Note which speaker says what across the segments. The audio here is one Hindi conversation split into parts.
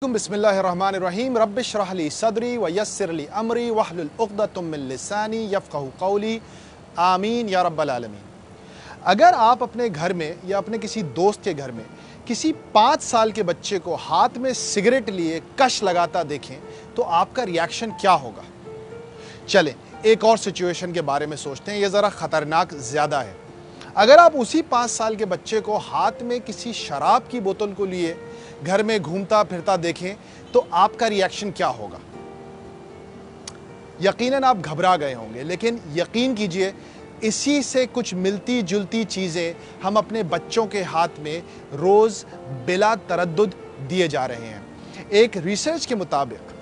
Speaker 1: बिस्मिल्लाहिर्रहमानिर्रहीम रब्बिश्रह ली सदरी व यस्सिर ली अमरी वहलुल उक़दतम मिन लिसानी यफ़क़हू क़ौली आमीन या रब्बल आलमीन। अगर आप अपने घर में या अपने किसी दोस्त के घर में किसी 5 साल के बच्चे को हाथ में सिगरेट लिए कश लगाता देखें तो आपका रिएक्शन क्या होगा? चलें एक और सिचुएशन के बारे में सोचते हैं, यह ज़रा ख़तरनाक ज़्यादा है। अगर आप उसी 5 साल के बच्चे को हाथ में किसी शराब की बोतल को लिए घर में घूमता फिरता देखें तो आपका रिएक्शन क्या होगा? यकीनन आप घबरा गए होंगे, लेकिन यकीन कीजिए इसी से कुछ मिलती जुलती चीज़ें हम अपने बच्चों के हाथ में रोज़ बिला तरद्दुद दिए जा रहे हैं। एक रिसर्च के मुताबिक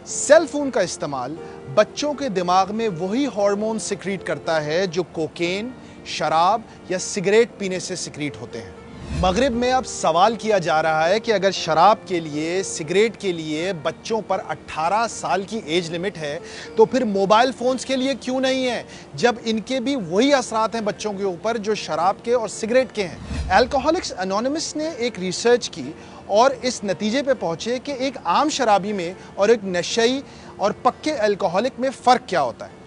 Speaker 1: सेल फोन का इस्तेमाल बच्चों के दिमाग में वही हार्मोन सिक्रीट करता है जो कोकेन, शराब या सिगरेट पीने से सिक्रीट होते हैं। मगरिब में अब सवाल किया जा रहा है कि अगर शराब के लिए, सिगरेट के लिए बच्चों पर 18 साल की एज लिमिट है तो फिर मोबाइल फ़ोन्स के लिए क्यों नहीं है, जब इनके भी वही असरात हैं बच्चों के ऊपर जो शराब के और सिगरेट के हैं। अल्कोहलिक्स एनोनिमस ने एक रिसर्च की और इस नतीजे पे पहुंचे कि एक आम शराबी में और एक नशई और पक्के अल्कोहलिक में फ़र्क क्या होता है।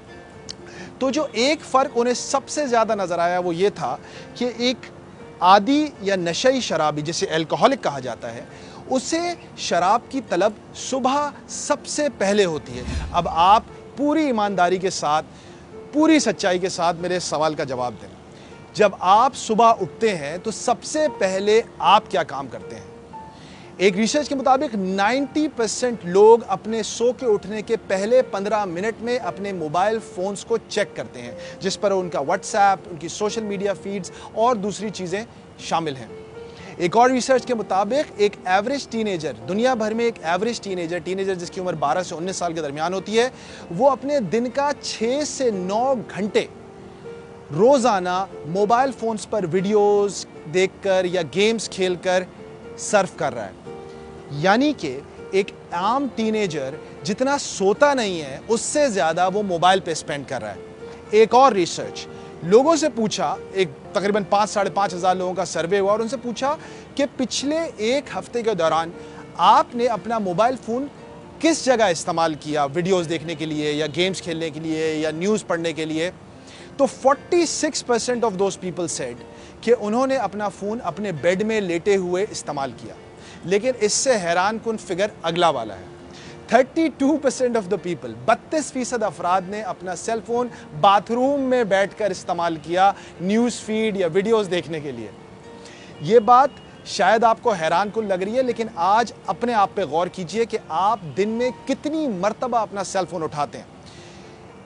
Speaker 1: तो जो एक फ़र्क उन्हें सबसे ज़्यादा नज़र आया वो ये था कि एक आदी या नशई शराबी, जिसे अल्कोहलिक कहा जाता है, उसे शराब की तलब सुबह सबसे पहले होती है। अब आप पूरी ईमानदारी के साथ, पूरी सच्चाई के साथ मेरे सवाल का जवाब दें। जब आप सुबह उठते हैं तो सबसे पहले आप क्या काम करते हैं? एक रिसर्च के मुताबिक 90% लोग अपने सो के उठने के पहले 15 मिनट में अपने मोबाइल फ़ोन्स को चेक करते हैं, जिस पर उनका व्हाट्सएप, उनकी सोशल मीडिया फीड्स और दूसरी चीज़ें शामिल हैं। एक और रिसर्च के मुताबिक एक एवरेज टीनेजर, दुनिया भर में एक एवरेज टीनेजर जिसकी उम्र 12 से 19 साल के दरमियान होती है, वो अपने दिन का 6 से 9 घंटे रोज़ाना मोबाइल फ़ोन्स पर वीडियोज़ देखकर या गेम्स खेलकर सर्फ कर रहा है। यानी कि एक आम टीनेजर जितना सोता नहीं है उससे ज़्यादा वो मोबाइल पे स्पेंड कर रहा है। एक और रिसर्च, लोगों से पूछा, एक तकरीबन 5-5.5 हज़ार लोगों का सर्वे हुआ और उनसे पूछा कि पिछले एक हफ्ते के दौरान आपने अपना मोबाइल फ़ोन किस जगह इस्तेमाल किया, वीडियोज़ देखने के लिए या गेम्स खेलने के लिए या न्यूज़ पढ़ने के लिए। तो 46% ऑफ दोज पीपल सेड कि उन्होंने अपना फ़ोन अपने बेड में लेटे हुए इस्तेमाल किया। लेकिन इससे हैरान कुन फिगर अगला वाला है, 32% ऑफ द पीपल, 32% अफराद ने अपना सेल फोन बाथरूम में बैठकर इस्तेमाल किया न्यूज़ फीड या वीडियोज़ देखने के लिए। ये बात शायद आपको हैरान कुन लग रही है, लेकिन आज अपने आप पे गौर कीजिए कि आप दिन में कितनी मरतबा अपना सेल फोन उठाते हैं।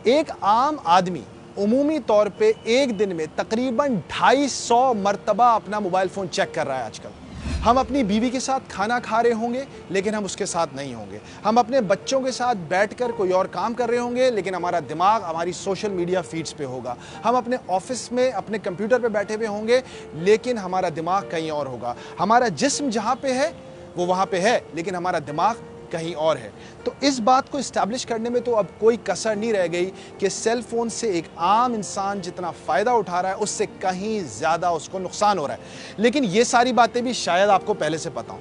Speaker 1: एक आम आदमी उमूमी तौर पे एक दिन में तकरीबन 250 मरतबा अपना मोबाइल फ़ोन चेक कर रहा है आजकल। हम अपनी बीवी के साथ खाना खा रहे होंगे लेकिन हम उसके साथ नहीं होंगे। हम अपने बच्चों के साथ बैठकर कोई और काम कर रहे होंगे लेकिन हमारा दिमाग हमारी सोशल मीडिया फीड्स पे होगा। हम अपने ऑफिस में अपने कंप्यूटर पे बैठे हुए होंगे लेकिन हमारा दिमाग कहीं और होगा। हमारा जिस्म जहाँ पे है वो वहाँ पे है लेकिन हमारा दिमाग कहीं और है। तो इस बात को इस्टेब्लिश करने में तो अब कोई कसर नहीं रह गई कि सेल फोन से एक आम इंसान जितना फ़ायदा उठा रहा है उससे कहीं ज़्यादा उसको नुकसान हो रहा है। लेकिन ये सारी बातें भी शायद आपको पहले से पता हो।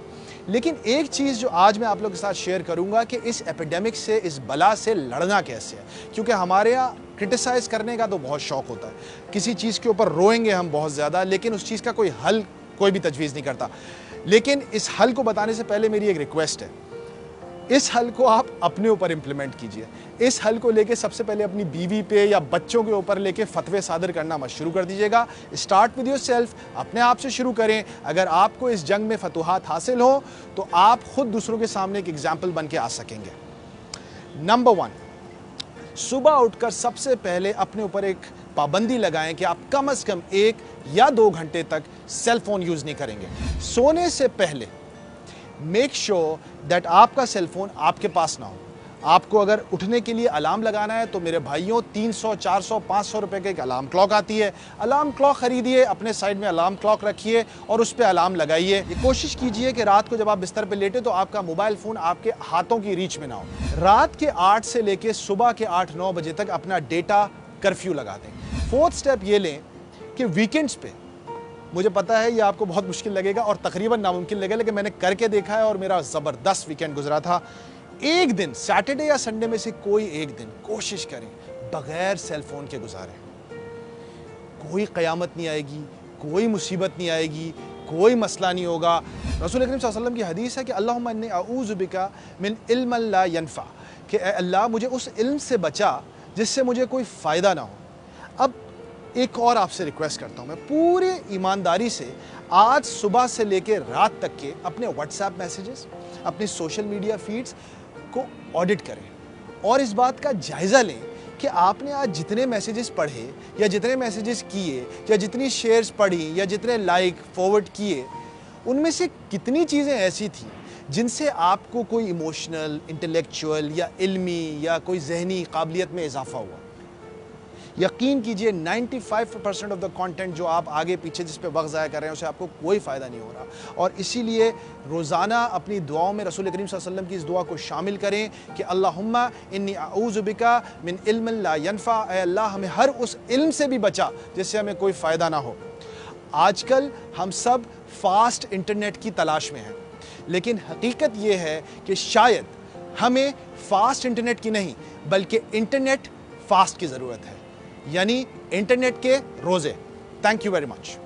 Speaker 1: लेकिन एक चीज़ जो आज मैं आप लोगों के साथ शेयर करूंगा कि इस एपिडेमिक से, इस बला से लड़ना कैसे है। क्योंकि हमारे यहाँ क्रिटिसाइज़ करने का तो बहुत शौक़ होता है, किसी चीज़ के ऊपर रोएंगे हम बहुत ज़्यादा, लेकिन उस चीज़ का कोई हल कोई भी तजवीज़ नहीं करता। लेकिन इस हल को बताने से पहले मेरी एक रिक्वेस्ट है, इस हल को आप अपने ऊपर इम्प्लीमेंट कीजिए। इस हल को लेके सबसे पहले अपनी बीवी पे या बच्चों के ऊपर लेके फतवे सादर करना मत शुरू कर दीजिएगा। स्टार्ट विद योरसेल्फ, अपने आप से शुरू करें। अगर आपको इस जंग में फतूहात हासिल हो तो आप खुद दूसरों के सामने एक एग्जाम्पल बन के आ सकेंगे। नंबर 1, सुबह उठकर सबसे पहले अपने ऊपर एक पाबंदी लगाएं कि आप कम से कम 1 या 2 घंटे तक सेल फोन यूज़ नहीं करेंगे। सोने से पहले मेक श्योर दैट आपका सेल फोन आपके पास ना हो। आपको अगर उठने के लिए अलार्म लगाना है तो मेरे भाइयों 300, 400, 500 रुपए की एक अलार्म क्लॉक आती है। अलार्म क्लॉक खरीदिए, अपने साइड में अलार्म क्लॉक रखिए और उस पर अलार्म लगाइए। ये कोशिश कीजिए कि रात को जब आप बिस्तर पे लेटे तो आपका मोबाइल फ़ोन आपके हाथों की रीच में ना हो। रात के 8 से लेके सुबह के 8-9 बजे तक अपना डेटा कर्फ्यू लगा दें। 4th स्टेप ये लें कि वीकेंड्स पे मुझे पता है ये आपको बहुत मुश्किल लगेगा और तकरीबन नामुमकिन लगेगा, लेकिन मैंने करके देखा है और मेरा ज़बरदस्त वीकेंड गुजरा था। एक दिन सैटरडे या संडे में से कोई एक दिन कोशिश करें बगैर सेल फोन के गुजारें। कोई क़यामत नहीं आएगी, कोई मुसीबत नहीं आएगी, कोई मसला नहीं होगा। रसूल करीम सल्लल्लाहु अलैहि वसल्लम की हदीस है कि अल्लाहुम्मा इन्नी अऊज़ु बिका मिन इल्मिन ला यनफ़ा, कि अल्लाह मुझे उस इल्म से बचा जिससे मुझे कोई फ़ायदा ना हो। अब एक और आपसे रिक्वेस्ट करता हूँ मैं पूरी ईमानदारी से, आज सुबह से लेकर रात तक के अपने व्हाट्सएप मैसेजेस, अपने सोशल मीडिया फीड्स को ऑडिट करें और इस बात का जायज़ा लें कि आपने आज जितने मैसेजेस पढ़े या जितने मैसेजेस किए या जितनी शेयर्स पढ़ी या जितने लाइक फॉरवर्ड किए, उनमें से कितनी चीज़ें ऐसी थी जिनसे आपको कोई इमोशनल, इंटेलेक्चुअल या इल्मी या कोई जहनी काबिलियत में इजाफा हुआ। यकीन कीजिए 95% ऑफ द कंटेंट जो आप आगे पीछे जिस पे वक्त ज़ाया कर रहे हैं उसे आपको कोई फ़ायदा नहीं हो रहा। और इसीलिए रोज़ाना अपनी दुआओं में रसूल करीम सल्लल्लाहु अलैहि वसल्लम की इस दुआ को शामिल करें कि अल्लाहुम्मा इन्नी अऊज़ु बिका मिन इल्मिन ला यनफ़ा, ऐ अल्लाह हमें हर उस इल्म से भी बचा जिससे हमें कोई फ़ायदा ना हो। आजकल हम सब फास्ट इंटरनेट की तलाश में हैं, लेकिन हकीकत ये है कि शायद हमें फास्ट इंटरनेट की नहीं बल्कि इंटरनेट फास्ट की ज़रूरत है, यानी इंटरनेट के रोज़े। Thank you very much.